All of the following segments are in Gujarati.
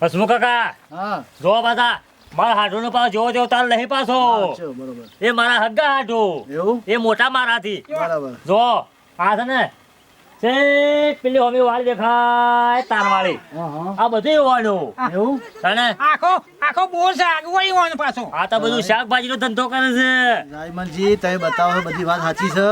હસમુ કાકા હા જો બધા મારા હાડો નો પાછો જોવો તેવો તાર નહીં પાછો છે બરોબર એ મારા હગ્ગા હાડો એવું એ મોટા મારાથી બરાબર જો આ છે ને છે પેલી હોમી વાળી દેખાય તારવાળી હા હા આ બધું હોવાનું એવું તને આખો બોલ છે આગળ વળી પાછો આ તો બધું શાકભાજી નો ધંધો કરે છે રાયમલજી તમે બતાવો છો બધી વાત સાચી છે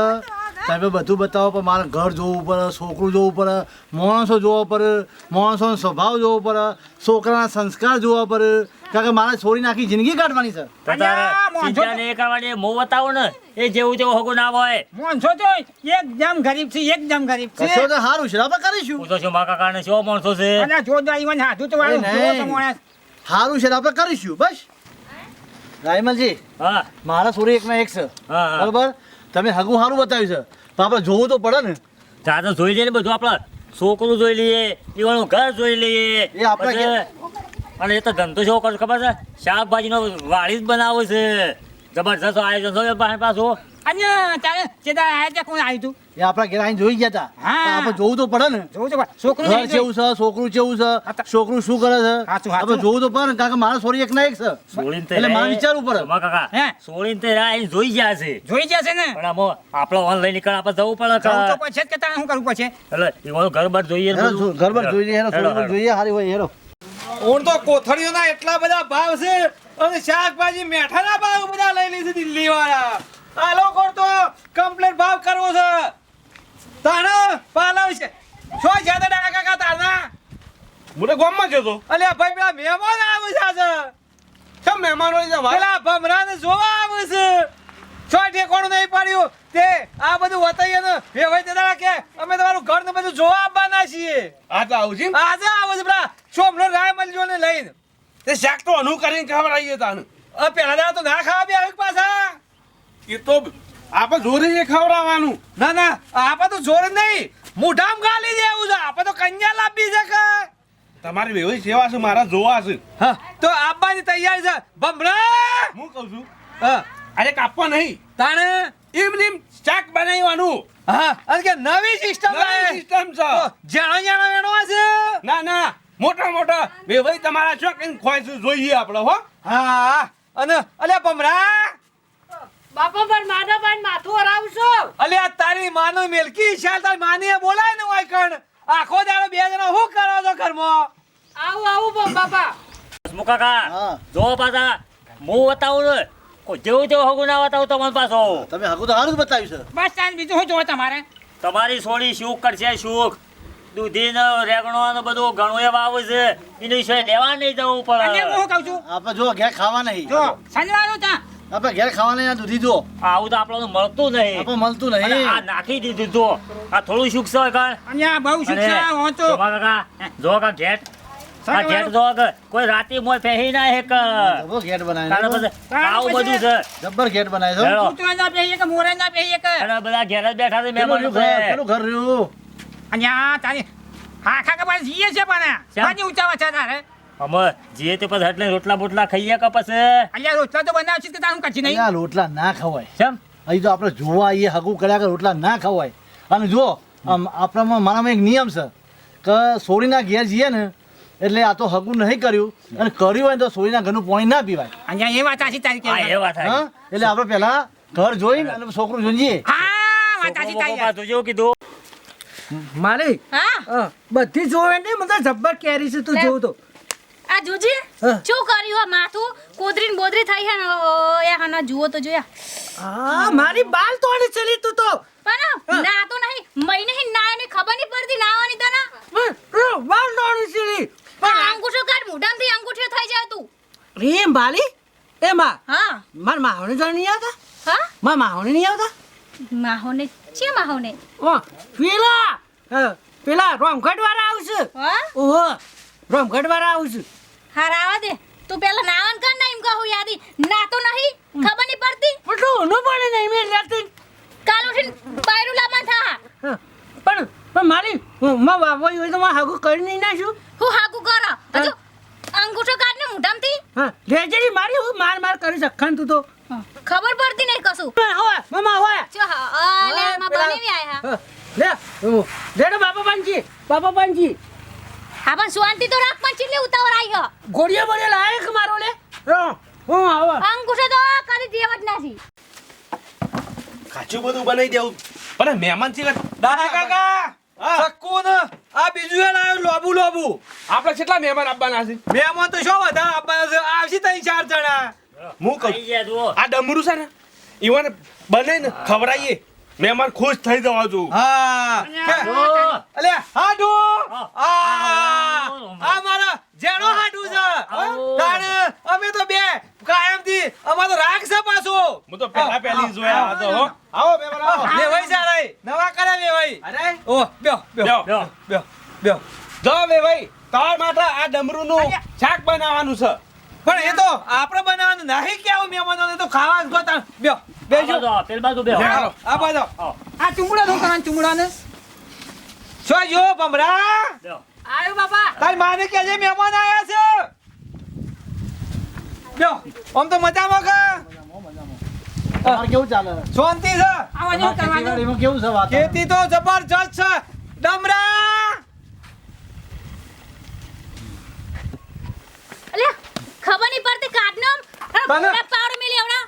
તમે બધું બતાવો પણ મારે ઘર જોવું પડે છોકરું જોવું પડે માણસો જોવા પડે માણસોનો સ્વભાવ જોવો પડે છોકરાના સંસ્કાર જોવા પડે કારણ કે મારે છોડીને આખી જિંદગી કાઢવાની છે તો તારે ચિંતા નહીં કરવાની હું બતાવું ને એ જેવું તેવું હગું ના હોય મોનસો તો એકદમ ગરીબ છે એકદમ ગરીબ છે કશો તો સારું છે આપણે કરીશું પૂછો છો મારા કાકા ને શું માણસો છે અને જો ઈવન હાથું તો વાળું નહીં. જો તો માણસ સારું છે આપણે કરીશું બસ રાયમલજી હા મારા છોરી એકના એક છે હા હા બરાબર તમે હગું સારું બતાવ્યું છે તો આપણે જોવું તો પડે ને જાતે જોઈ લઈએ ને બધું આપણે છોકરું જોઈ લઈએ ઈવાનું ઘર જોઈ લઈએ એ આપણે પછી- અને એ તો ધંધો શું કરું ખબર છે શાકભાજીનો વાળી જ બનાવે છે જબરજસ્ત આયોજન છે પાછું અને તારે ચેદા આયા ત્યાં કોણ આવ્યું તું એ આપણા ઘેર આવીને જોઈ ગયા હતા હા. તો આપણે જોવું તો પડે ને જોવું તો છોકરું ઘર નહીં કેવું છે છોકરું કેવું છે છોકરું શું કરે છે સાચું, આપણે સાચું. જોવું તો પડે ને કારણ કે મારા છોરી એકના એક છે સોળીને તે એટલે મારે વિચારવું પડે તમારા કાકા હે? સોળીને તે રાહ આઈને જોઈ ગયા છે જોઈ જશે ને પણ આમાં આપણે ઓનલાઈન નીકળ આપણે જવું પડે જવું તો કે પછી જ કે તારે શું કરવું પડશે એટલે ઈવાનું ઘર બાર જોઈએ ને હેરો બધું. ઘર બાર જોઈ લઈએ હેરો હેરો, છોકરું હેરો. જોઈએ હારી હોય હેરો ઓણ તો કોથળીઓના એટલા બધા ભાવ છે અને શાકભાજી મેઠાના ભાવ બધા લઈ લે છે દિલ્હી વાળા આ લોકો તો કમ્પ્લેટ ભાવ કરવો છે તાણે પાલાવ છે શું છે દાદા કાકા તારના મોટે ગામમાં જતો અલ્યા ભાઈ પેલા મહેમાન આવે છે આજે કેમ મહેમાનો પેલા ભમરાને જોવા આવે છે શું ઠેકોણું નહીં પડ્યું તે આ બધું વતાઈએ ને એ ભાઈ દાદા કે અમે તમારું ઘર ને બધું જોવા આવવાના છીએ આ તો આવું છે આજે આવે છે પેલા સોમનો રાય મળજો ને લઈને તે શાક તો અનુ કરીને ખબર આવી તાને પેલા દાડા તો ના ખાવા બે આવી પાછા એ તો આપણે જોરી ખવડાવવાનું ના ના આપણે તો જોર નહીં મોઢામાં ગાલી દેવું છે આપણે તો કન્યા લાવી છે કે તમારી વેવી સેવા છે મારા જોવા છે હા તો આપવાની તૈયાર છે ભમરા હું કહું છું હા અરે કાપવા નહીં તાણે એમ નેમ શાક બનાવવાનું હા અને કે નવી સિસ્ટમ નવી સિસ્ટમ છે જાણો જાણો એનો છે ના ના મોટા મોટા વેવાઈ તમારા છો કે ખોય છે જોઈએ આપણે હો હા અને અલ્યા ભમરા બાપા પર માધા ભાઈ માથું હરાવશો અલ્યા તારી માનો મેલકી શાલ તારી માની બોલાય ને હોય કણ આખો દાડો બે જણા શું કરો છો ઘરમાં આવું બાપા હસમુ કાકા હા. જો પાછા હું બતાવું ને કોઈ જેવું તેવું હગું ના બતાવું તમારે પાછો તમે હગું તો સારું જ બતાવ્યું છે બસ તારે બીજું શું જોવે તમારે તમારી સોળી સુખ કરશે સુખ દૂધી ને રેગણો ને બધું ઘણું એવા આવે છે એની વિશે લેવા નહીં જવું અને પડે હું શું કહું છું આપણે જો ઘેર ખાવા નહીં જો શનિવારો ત્યાં આપણે ઘેર ખાવા નહીં આ દૂધી જો આવું તો આપણને મળતું નહીં આપણે મળતું અને નહીં આ નાખી દીધું તો આ થોડું સુખ છે કાં અને આ બહુ શિક્ષા વાંચો જોવા કાકા જો કા ઘેટ આ ઘેટ જો કે કોઈ રાતે મોય ફેહી ના હે કે જબરો ઘેર તારે બનાવ્યો બધે આવું બધું છે જબ્બર ઘેર બનાવ્યો હેલો. તું ના પહેરીએ કે મોરે ના પહેરીએ કે અને બધા ઘેર જ બેઠા છે પેલું મહેમાનો ઘર છે પેલું ઘર રહ્યું અને આ તારી આખા કે પાછા જીએ છે પણ શેમ? બાજી ઊંચા વચ્ચા તારે અમે જે તે પછી એટલે રોટલા બોટલા ખાઈએ કે પછી અલ્યા રોટલા તો બનાવશે કે તારું કચ્છી નહીં અહીંયા રોટલા ના ખવાય કેમ અહીં તો આપણે જોવા આવીએ હગું કર્યા કે રોટલા ના ખવાય અને જો આપણામાં મારામાં એક નિયમ છે કે સોરીના ઘેર જઈએ ને એટલે આ તો હગું નહીં કર્યું અને કર્યું હોય ને તો સોરીના ઘરનું પાણી ના પીવાય અહીંયા એ વાત આછી તારી હા કે એ વાત હા થાય એટલે આપણે પહેલા ઘર જોઈને અને છોકરું જોઈને જઈએ હા વાત આછી તારી તું જેવું કીધું મારી હા બધી જોવે ને મતલબ જબ્બર કેરી છે તું લે. જોઉં તો આ જોજી હા. શું કર્યું આ માથું કોદરીન બોદરી થઈ છે ને ઓયા હના જુઓ તો જોયા હા મારી બાલ તોડી ચલી તું તો પણ ના તો નહીં મહિને હી ના ને ખબર નહીં પડતી નાવાની તને બાલ તોડી ચલી પણ અંગૂઠો કાઢ મોઢામાંથી અંગૂઠો થઈ જાય તું રે બાલી એ માં હા માર માહોને જાણ નહીં આવતા હા માર માહોને નહીં આવતા માહોને છે માહોને ઓ પેલા રોમગઢ વાળા આવશે હા ઓહો રોમગઢ વાળા આવશે હાર આવા દે તું પેલા નાવન કર ના એમ કહું યાદી ના તો નહીં ખબર નહીં પડતી પણ તું નો પડે નહીં મેં લેતી કાલ ઉઠીને બાયરું લામાં થા પણ મારી માં બાબા હોય તો માં હાગું કરી નહીં નાખ્યું હું હાકુ કરો હજુ અંગૂઠો કાઢ ને મોઢામાંથી હા લેજરી મારી હું માર કરી સખાન તું તો ખબર પડતી નહીં કશું હોય મામા હોય ચો આલે માં બની આયા લે લેડો બાપા પાનજી હા પણ શાંતિ તો રાખ પણ ચીટલી ઉતાવળ આવી હો ગોળીએ બોળીએ લાયક મારો લે હું આવો અંકુશે તો કદી જેવ જ નથી ખાચું બધું બનાવી દેવું પણ મહેમાન છે દાદા કાકા સક્કુ ને આ બીજું એ લાવ્યો લોબુ લોબુ આપણે કેટલા મહેમાન આપવાના છે મહેમાન તો શું વધારે આપવાના છે આવશે 3-4 જણા હું કહું આઈ ગયા જુઓ. આ ડમરું છે ને ઈવન બનાવીને ખવડાવીએ મહેમાન ખુશ થઈ જવા જોઉં હા જુઓ. અલે હાડુ હા. આ મારા જેનો હાડુ છે તાણ અમે તો બે કાયમથી અમાર તો રાખ છે પાછો હું તો પહેલી જોયા હતો હો આવો બે આવો લે ભાઈ સારાઈ નવા કરે બે ભાઈ અરે ઓ બ્યો બ્યો લ્યો. બ્યો બ્યો જો બે ભાઈ તાર માટે આ ડમરુંનું શાક બનાવવાનું છે પણ એ તો આપણે બનાવવાનું નહીં કેવું મહેમાનોને તો ખાવા જ ગોતા બ્યો બેજો આ બાજુ, પેલી બાજુ બેહો. બેહો. આ બાજુ આ ચુંગડા શું કરવાનું ચુંગડાને શું જો ભમરા બેહો. આયો બાપા તારી માને કહેજે મહેમાન આયા છે બ્યો આમ તો મજામાં કે તમારે કેવું ચાલે શાંતિ છે આવા જેવું કરવાનું ખેતીવાડીમાં કેવું છે વાત ખેતી તો જબરજસ્ત છે ડમરા અલ્યા ખબર નહીં પડતી કાઢનો તને- પાવડે મેલી આવડા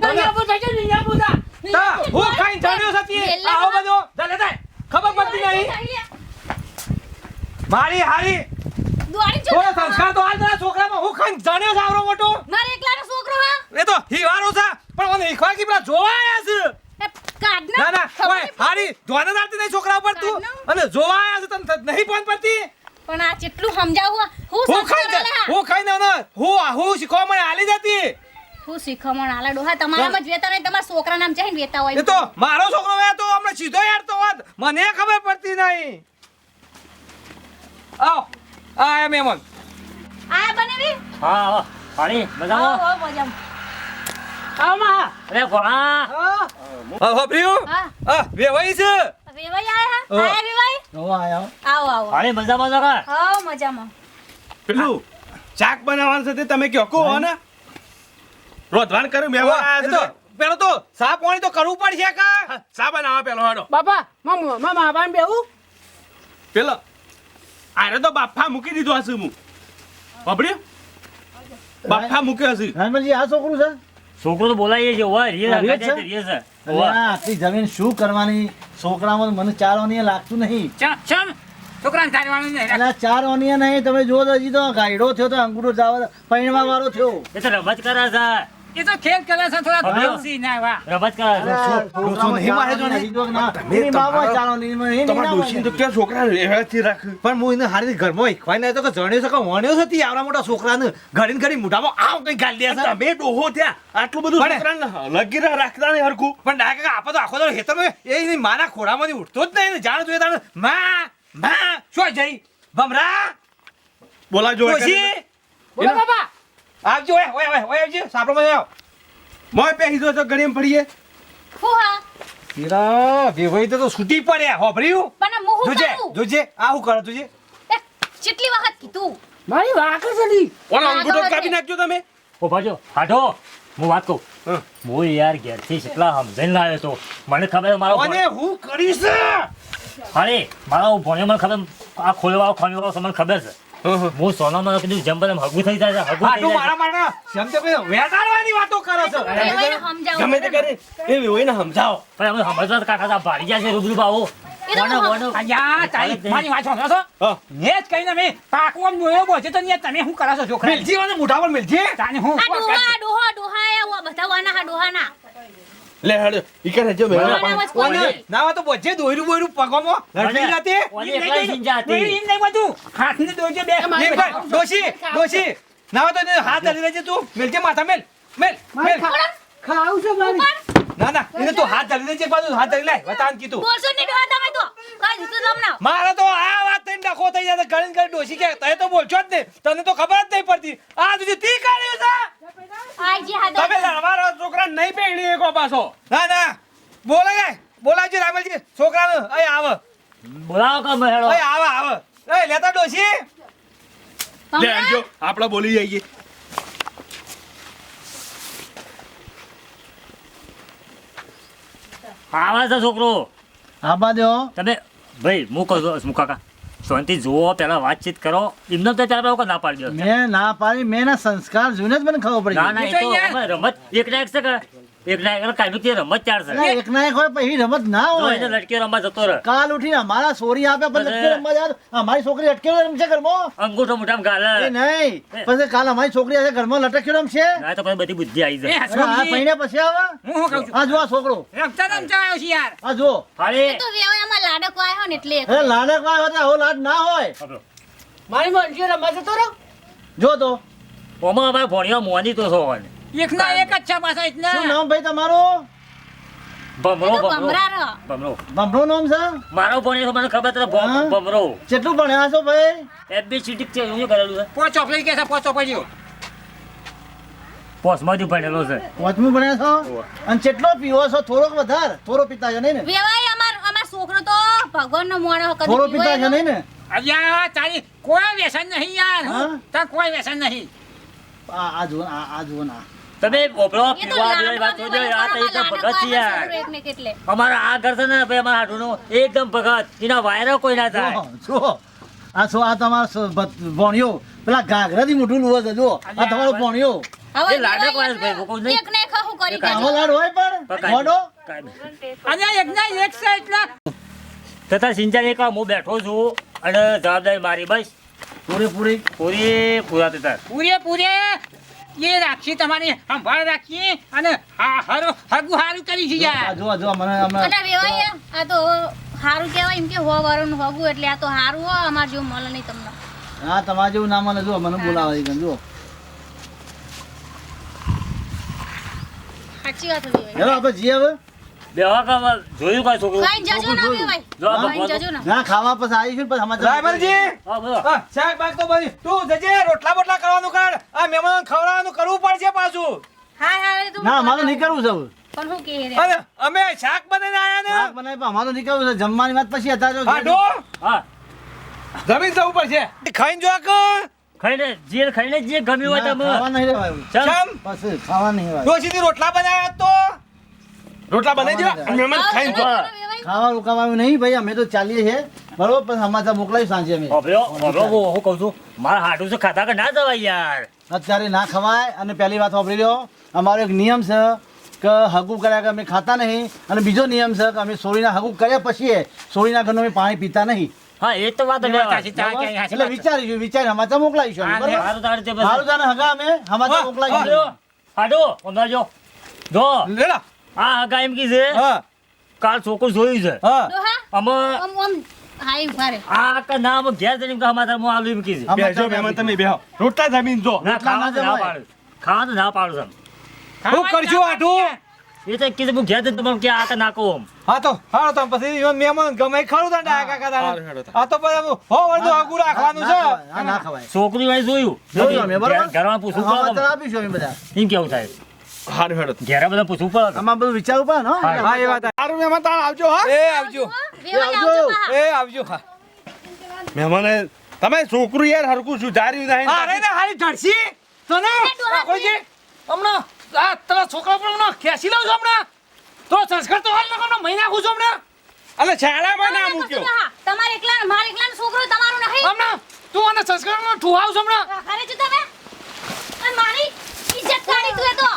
નિયાબુ થઈ જાય નિયાબુ થા તા હું ખાઈ જાણ્યો સતી વેલા આવો બધો ચાલે તાય ખબર પડતી નહીં મારી હારી દોડી થોડો જો સંસ્કાર તો હાલ તારા છોકરામાં હું ખાઈ જાણ્યો છે આવરો મોટો મારે એકલાનો છોકરો હા એ તો હિવારો છે પણ મને હિખવા કી પેલા જોવા આયા છે કાઢનો ના ના ઓય હારી ધોને દાતી નહીં છોકરા ઉપર તું અને જોવા આયા છે તને નહીં ફોન પડતી પણ આ કેટલું સમજાવું હું હું ખાઈ સંસ્કાર આલે હા હું ખાઈ ને હું શીખવા મને હાલી જતી હું શીખમણ આલે ડોહા તમારામાં જ વેતા નહીં તમારા છોકરા નામ ચાહીને વેતા હોય એ તો મારો છોકરો હે તો હમણાં સીધો યાર તો વાત મને ખબર પડતી નહીં આવ આ એમ એમ આ બનેવી હા હા. પાણી મજામાં? હો મજામાં આમાં અરે ઘોડા. હો પ્રિયુ હા આ વેવાઈ છે વેવાઈ આયા ઓ. હા આયા વેવાઈ નવો આયો આવો આવો પાણી મજામાં છે કાં? હા મજામાં પેલું શાક બનાવવાનું છે તે તમે કહો કો ને રોધવાન કર્યું મહેમાન એ આયા તો છે પેલો તો સા પાણી તો કરવું પડશે કા શા બનાવવા પેલો હાડો બાપા મામા બાન બેહું પેલો આરે તો બાફા મૂકી દીધો હશે હું પબડ્યું બાફા મૂક્યો હશે રામજી આ છોકરું છે છોકરો તો બોલાવીએ છે ઓય રીએ રીએ છે? રીએ છે અરે ઓય. આ આટલી જમીન શું કરવાની છોકરામાં મને 4 ઓનિયા લાગતું નહીં ચમ છોકરાને ચાલવાનું નહીં એટલે 4 ઓનિયા નહીં તમે જો તો હજી તો ગાયડો થયો તો અંગૂઠો જાવ પૈણવા વાળો થયો એ તો રમત કરે છે એ તો ખેલ કરે છે થોડા હા. ધોસી ના વાહ રમત કરે છે છોકરામાં નહીં મારે 4 ઓનિયા જોડે. હજી તો ના. એની બાપા 4 ઓનિયા નહીં, તમારા ના ડોશીને તો હોય. ક્યાં છોકરા રહેવાથી રાખ પણ હું એને હારી ઘરમાં હિખવાઈ નહીં તો કે જણ્યો છે કે વણ્યો છે તી આવડા મોટા છોકરાને ઘડીને ઘડી મોઢામાં આવ કઈ ગાલી દે છે તમે ડોહો ત્યાં આટલું બધું પણ- છોકરાને લગી રાખતા નહીં હરખું પણ ડાકે આપા તો આખો તો હેતરમાં એ એની માના ખોરામાંથી ઉઠતો જ નહીં ને જાણ જોઈએ તાણે માં શું જઈ ભમરા બોલાજો ડોશી બોલો બાપા આવજો ઓય ઓય ઓય ઓય આવજો સાપડમાં આવ મોય પહેરી દો તો ગળીમ પડીએ હું હા હીરા વેવાઈ તો છૂટી પડ્યા હોભર્યું પણ હું હું જોજે કરું જોજે આ હું કરે તુજે કેટલી વખત કીધું મારી વાક છે લી ઓનો અંગૂઠો કાપી નાખજો તમે ઓ ભાજો હાડો હું વાત કહું હા. હું યાર ઘેરથી કેટલા સમજાઈને લાવ્યો તો મને ખબર મારો અને હું કરીશ અરે મારો ભણ્યો મને ખબર આ ખોલવા ખોલવા મને ખબર છે હું સોનામાં કીધું જેમ બને હગું થઈ જાય છે હગું થઈ આટલું જાય મારા માટે જેમ તે વેટાડવાની વાતો કરે છે વેવાઈને સમજાવું ગમે તે કરે એ હોય ને સમજાવો પણ અમે સમજવા કાકા તા ભાડી ગયા છે રૂબરૂ બાવો એ તો હું અલ્યા તારી મારી વાત સાંભળો છો હા. ને જ કહીને મેં પાકું આમ જોયો બોલશે તો ને તમે શું કરો છો છોકરા મિલજી મને મોઢા પર મિલજી તાને હું આ ડોહા આયા બધા વાના હા ડોહાના લે હડ ઈ કરે જો બોલો. વાના વચ ઓને કોઈ ના તો બોજે દોયરું બોયરું પગોમાં લડવી જાતે ઓલી એકલા સિંજા હતી એમ નહીં બધું હાથને દોરજો બે એક ભાઈ ડોશી ના તો એને હાથ ધરી લેજે તું મિલજે માથા મેલ મેલ મેલ ખાવું છે મારી ના ના એને તું હાથ ધરી લેજે એક બાજુ હાથ ધરી લાય વતાન કીધું બોલશો નહીં ડોહા તમે તો કઈ દીધું તમને મારે તો આ વાત થઈને ડખો થઈ જતો ગણીને કરી ડોશી કે તને તો બોલશો જ નહીં તને તો ખબર જ નહીં પડતી આ તું તી કાઢ્યું છે આઈ જી હા તમે અમારા છોકરા નહીં પહેણી એકો પાછો ના ના બોલાવજો રામલજી છોકરાને અહીં આવ બોલાવો કે મેળો અહીં આવ એ લેતા ડોશી લે આજો આપણે બોલી જઈએ આવા છે છોકરો આબા દો તમે ભાઈ હું કહું છું કાકા શાંતિ જુઓ પેલા વાતચીત કરો એમને તો ત્યારે લોકો ના પાડી દો મેં ના પાડી મેં એના સંસ્કાર જોઈને જ મને ખબર પડી ના ના ગઈ. એ તો અમે રમત એક ના એક છે કે એક ના એક કાયમી તે રમત ચાર છે ના, એક ના એક હોય પછી રમત ના જો એને હોય. લટકે રમવા જતો રહે કાલ ઉઠીને અમારા સોરી આપ્યા પછી અરે. લટકે રમવા જાય. અમારી છોકરી અટકેલો રમશે ઘરમાં અંગૂઠો મોઢામાં એ ગાલે નહીં પછી કાલ અમારી છોકરી આજે ઘરમાં લટક્યો રમશે ના તો પછી બધી બુદ્ધિ આવી એ જાય અરે આ હસમુખજી, પૈણે પછી આવે હું શું કહું છું આ જો આ છોકરો રમતા રમતા આવ્યો છે યાર આ જો હાલે તો વેવાયામાં લાડકો આવ્યો ને એટલે અરે લાડક માં હોય તો આવો લાડ ના હોય મારી મરજી રમવા જતો રહો. જો તો ઓમાં અમારે ભણ્યો મોની તો છો ને એક ના એક જ છે પાછા શું એટલા નામ ભાઈ તમારું ભમરો એ તો ભમરો ભમરા રહો. ભમરો ભમરો નામ છે મારો ભણ્યો મને ખબર તો હા? ભમરો કેટલું ભણ્યા છો ભાઈ એબીસીડી છે શું કરેલું છે પોચો પડી કે છે પોચો પડ્યો પોસ્ટમાંથી ભણેલો છે પાંચમું ભણ્યા છો અને કેટલો પીવો છો થોડોક વધારે થોડો પીતા છે નહીં ને વેવાય અમાર છોકરો તો ભગવાનનો મોણો કદી થોડો પીવો પીતા છે એનો. નહીં ને અલ્યા તારી કોઈ વ્યસન નહીં યાર હા? તાર કોઈ વ્યસન નહીં આ જુઓ ને, આ જુઓ ને, આ. તમે બોપડો એ તો પીવા પીવાની વાત લાડવા જોજો આ તો એકદમ લાડકો ભગત છે આવ્યો યાર છોકરો એકને કેટલે. અમારા આ ઘર છે ને ભાઈ અમારા હાડુનો એકદમ ભગત એના વાયરો કોઈ ના થાય જુઓ આ છો આ તમારો ભણ્યો પેલા ઘાઘરાથી મોઢું લુવા છે જુઓ આ તમારો ભણ્યો હવે એ લાડક વેવાય વાળો ભાઈ, કોઈ નહીં. એકને ખહું કરી એક આવો દેજો. લાડ હોય પણ મોઢો અને એક ના એક છે એટલા તથા સિંચાઈ એક હું બેઠો છું અને જવાબદારી મારી બસ પૂરેપૂરી પૂરી પૂરા તથા પૂરે એ રાખી તમારી સંભાળ રાખી અને હા હારું હારું કરી છે આ યાર જુઓ જુઓ મને હમણાં અને વેવાય આ તો હારું કહેવાય એમ કે હો વાળું હોગું એટલે આ તો હારું હો અમાર જેવું મળે નહીં તમને. હા તમારે જેવું ના મને જુઓ મને બોલાવે છે જુઓ સાચી વાત છે વેવાય. હેલો આપણે જઈએ હવે બેવા કામ જોયું કાંઈ છોકરું ખાઈને જજો ને વેવાય. જો આ ખાઈને ભગવાન. જજો ને. ના ખાવા પછી આવીશું ને પછી સમાચાર રાયમલજી હા બોલો હા, શાક બાક તો બધી તું જજે રોટલા બોટલા કરવાનું કર આ મહેમાન ખવડાવવાનું કરવું પડશે પાછું હા હા એ તો ના અમારું નહીં કરવું છે હવે. પણ શું કહે રે? અને અમે શાક બનાવીને આયા શાક બનાવી પણ અમારું નહીં કરવું છે જમવાની વાત પછી હતા જો ને હા જમીન જવું પડશે ખાઈને જો કે ખાઈને જે ખાઈને જે ગમ્યું હોય ના, તમે ખાવા નહીં રહેવાયું. ચમ. પછી ખાવા નહીં રહેવાયું. ડોશીથી રોટલા બનાવ્યા તો રોટલા બનાવી દેવા મહેમાન આવો ખાઈને ચલો, જો ચલો, વેવાય. ખાવા રોકાવાનું નહીં ભાઈ અમે તો ચાલીએ છીએ બરોબર પછી સમાચાર મોકલાવી સાંજે અમે હોભળ્યો, હોભળ્યો, હું કહું છું મારા હાડું છે ખાતા કે ના જવાય યાર અત્યારે ના ખવાય અને પહેલી વાત સાંભળી લ્યો અમારો એક નિયમ છે કે હગું કર્યા કે અમે ખાતા નહીં અને બીજો નિયમ છે કે અમે સોળીના હગું કર્યા પછી સોળીના ઘરનું અમે પાણી પીતા નહીં હા એ તો વાત એ વાત સાચી. બરાબર. ચા ક્યાંય હાચી એટલે વાત છે. વિચારીશું વિચારી સમાચાર મોકલાવીશું અમે, હા, બરોબર? સારું તારે તે સારું પછી. જાને હગા અમે સમાચાર મોકલાવીશું હોભળ્યો, હાડું, હમણાં જો જો લેલા આ હગા એમ કી છે હા કાલ છોકરું જોયું છે હા ડોહા, અમે આમ આમ હાય ઉભા રે. આ કે ના અમે ઘેર જઈને કે અમારે હું આલું એમ કી છે સમાચાર બેસો મહેમાન તમે બેહો રોટલા જમીન જો ના રોટલા ના ખાવા તો ના જવાય. પાડું ખાવા તો ના પાડું છું હું કરશું આઠું એ તો કીધું હું ઘેર જઈને તમને કે આ કે ના કહું આમ. હા તો હાલો તમે પછી ઈવન મહેમાન ગમે ખરું તા ડાયા કાકા તારે. આ તો પછી હો વળતું આગું રાખવાનું ના છે ખવાય. હા, ના ખવાય છોકરી વાળી જોયું જોયું અમે, બરાબર? ઘર- ઘરમાં પૂછવું સમાચાર પડે આપીશું અમે બધા એમ કેવું થાય હારું હેડો ઘેરે બધા પૂછવું પડે આમાં બધું વિચારવું પડે ને, હો? હા એ વાત હારું મહેમાન તાણ આવજો હા એ આવજો વેવાય આવજો. આવજો પાહા. એ આવજો હા મહેમાને તમે છોકરું યાર હરકું સુધાર્યું નહીં અરે ને હારી ધરસી તને ડોહા, કોઈ હમણાં આ તારા છોકરા પર હમણાં ખેંચી લઉં છું હમણાં તો સંસ્કાર તો હાલ નકો મહિના ખુશ હમણાં અલે શાળામાં ના તમે મૂક્યો ડોહા, તમારે એકલા મારે એકલાનો છોકરો તમારું નહીં હમણાં તું અને સંસ્કારમાં ઠુહાવ છું હમણાં ખરે છો તમે અને મારી ઇજ્જત કાઢી તું એ તો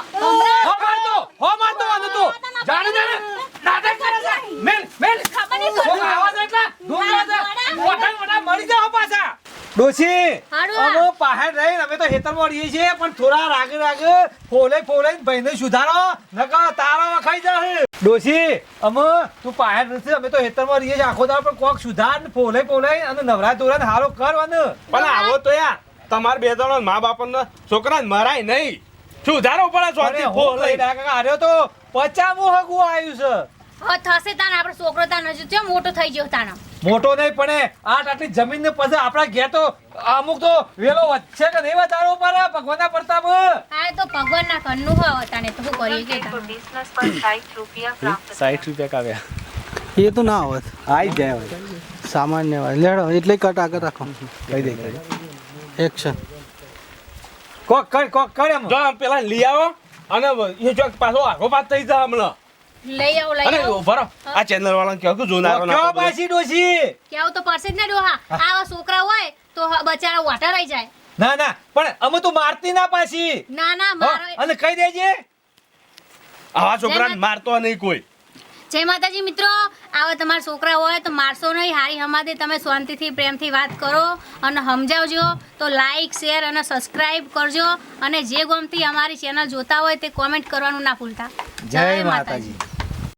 હો મારતો વાંધો તો જાણે જાણે નાટક કરે છે મેન મેન ખબર નહીં છોકરા પડતી. આવાજ એટલા દૂર છે મોટા મોટા મરી જાવ પાછા ડોશી હારું અમે પહાડ રહીને અમે તો હેતરમાં રહીએ છીએ પણ થોડા રાગે રાગે ફોલે ભાઈને સુધારો નકર તારા વખાઈ જાય ડોશી અમે તું પહાડ નથી અમે તો હેતરમાં રહીએ છીએ આખો દાડો પણ કોક સુધાર ને ફોલે અને નવરા ધોરા હારો કરવાનું પણ આવો તો યાર તમાર બે જણો મા બાપને છોકરાને મરાય નહીં સુધારો પડે અરે શાંતિ હું ફોલ કહી રહ્યા કાકા, આર્યો તો 50મું હગું આવ્યું છે હવે થશે તાને આપણો છોકરો તાને હજુ કેમ મોટો થઈ ગયો તાને મોટો નહીં પણ આટલી જમીન ને પછી આપણા ઘેર તો અમુક તો વેલો વધશે કે નહીં વધારો પર ભગવાનના પ્રતાપ આ તો ભગવાનના ઘરનું હોય તાને તો શું કરીએ કે તાને. बिजनेस पर 60 रुपया प्राप्त 60 રૂપિયા કાવ્યા એ તો ના હોત આવી જાય હવે સામાન્ય હોય લેડો એટલે કટ આગળ રાખો કહી દે એક્શન કોક કર એમ જો આમ પેલા લઈ આવો અને એ જો પાછો આગો પાસ થઈ જાય હમણાં લઈ આવો લઈ અને આવો ઉભા રહો. આ ચેનલ વાળાને કહો કે જો નારો કયો નાખો બધું. પાછી ડોશી કેવું તો પડશે જ ને ડોહા આવા છોકરા હોય તો બચારા વાટા રહી જાય ના ના પણ અમે તો મારતી ના પાછી ના ના હો, મારો અને કહી દેજે આવા છોકરાને મારતો નહીં કોઈ. જય માતાજી મિત્રો આવા તમારા છોકરા હોય તો મારશો નહીં હારી હમાદે તમે શાંતિથી પ્રેમથી વાત કરો અને સમજાવજો તો લાઈક શેર અને સબસ્ક્રાઇબ કરજો અને જે ગમતી અમારી ચેનલ જોતા હોય તે કોમેન્ટ કરવાનું ના ભૂલતા જય માતાજી.